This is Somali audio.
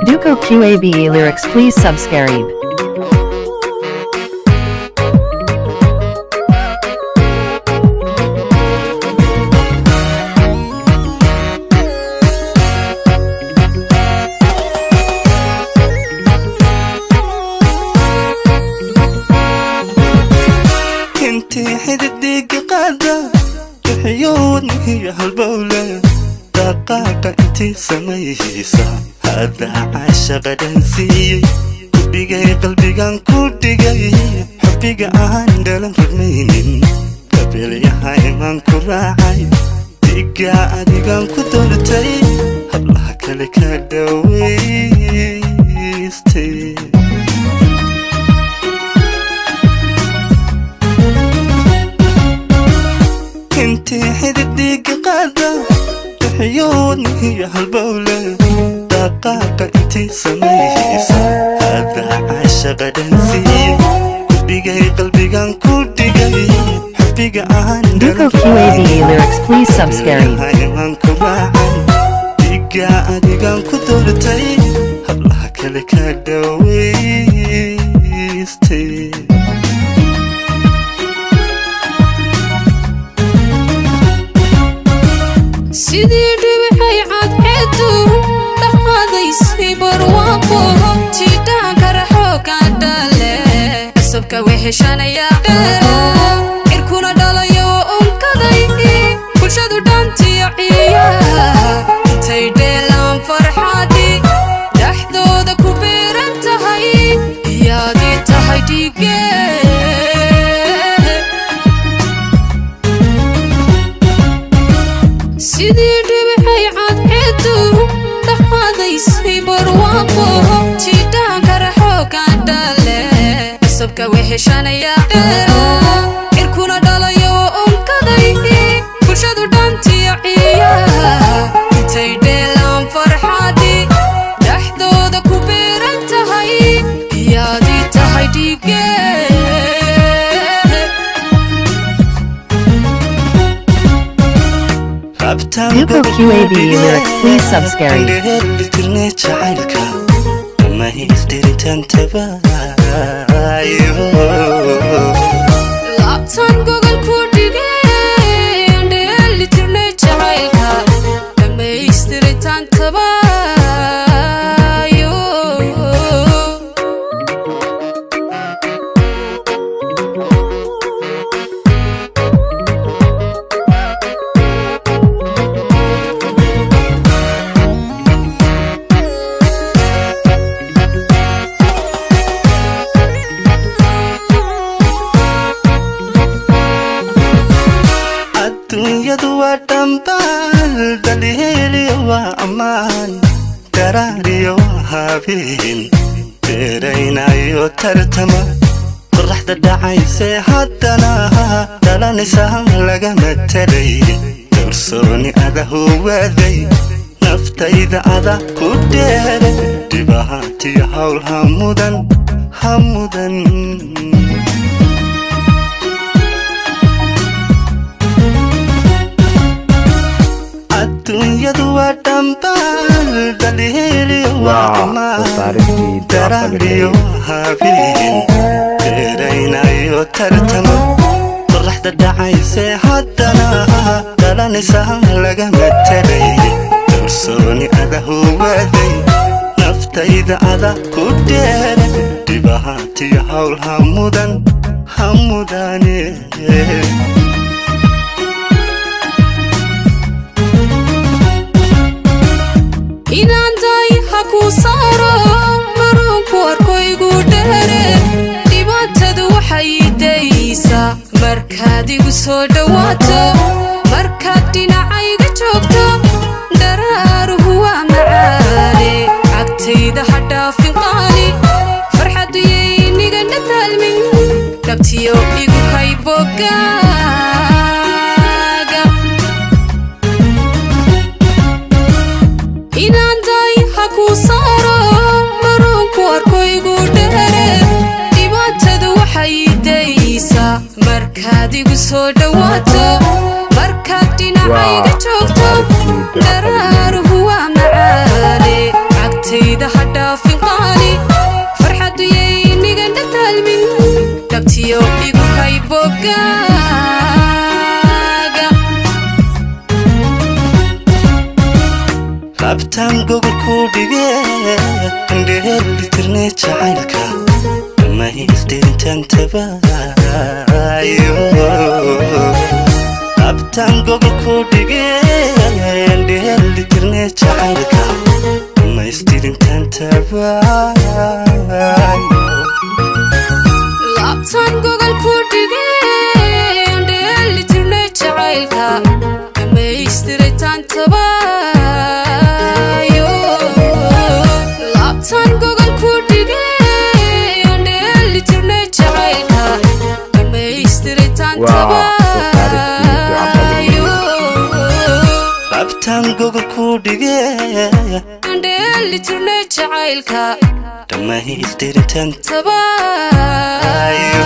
Duco QABE lyrics, please subscribe. انتي حددك قادة عيونك يا هالبولة دقاقة انتي سميسة هذا عاشق دنسي كوديقي قلبي عن كوديقي حبيقي عن دلم رمينين قبل يحاي من كراعي ديقا ديقا كدورتي هبلها كلك دويستي انتي حددك قادة عيونك يا هالبولة دقاقة انتي سميسة هذا عاشق دنسي كوديقي قلبي عن كوديقي حبيقي عن Duco QABE lyrics, please subscribe. هاي من كراعي ديقا ديقا كدورتي هبلها كلك دويستي sidii dhibixay cadceedu dhaqaadaysay barwaaqo jidhaanka raxooga dhale cusubka weheshanaya cirkuna dhalayo unkaday bulshadu dhaantiyo ciya intay dheelaan farxadi dhexdooda ku beeran tahay iyaadii tahay dhiigee sidii dhibixay cadceedu dhaqaadaysay barwaaqo jidhaanka raxooga dhale cusubka weheshanaya cirkuna dhalayo unkaday bulshadu dhaantiyo ciya intay dheelaan farxadi dhexdooda ku beeran tahay iyaadii tahay dhiigee Duco QABE lyrics, please subscribe. laabtan gogol ku dhigay dheeli tirnay jacaylka dhammaystiritaan tabayo adduunyadu waa dhambaal daliiliyo waa ammaan daraariyo waa habeen beeraynayo tartama qoraxda dhacaysee haddana dhalanaysa lagama telay doorsooni ada huwaday naftayda ada ku dheere dhibaatiyo hawl hamudan adduunyadu waa dhambaal daliiliyo waa ammaan daraariyo waa habeen beeraynayo tartama qoraxda dhacaysee haddana dhalanaysa lagama telay doorsooni ada huwaday naftayda ada ku dheere dhibaatiyo hawl hamudane inaan daay ha kuu saaro marunku arkoygu dheere dhibaatadu waxay daysaa markaad igu soo dhowaato markaad dhinacayga joogto daraaruhu waa macaane cagtayda ha dhaafin qaali farxaddu yaynigana taalmin dhabtiyo igu haybogaaga inaan daay ha kuu saaro marunku arkoygu dheere dhibaatadu waxay daysaa markaad igu soo dhowaato markaad dhinacayga joogto daraaruhu waa macaane cagtayda ha gogol ku dhige dheelitirne jacaylka ma isdirintan tabayo abtaan gogol ku dhige dheelitirne jacaylka ma isdirintan tabayo abtaan gogol ku dhige dheelitirne jacaylka ma isdirintan tabayo abtaan gogol ku dhige dheelitirne jacaylka ma isdirintan tabayo abtaan gogol ku dhige dheelitirne jacaylka ma isdirintan tabayo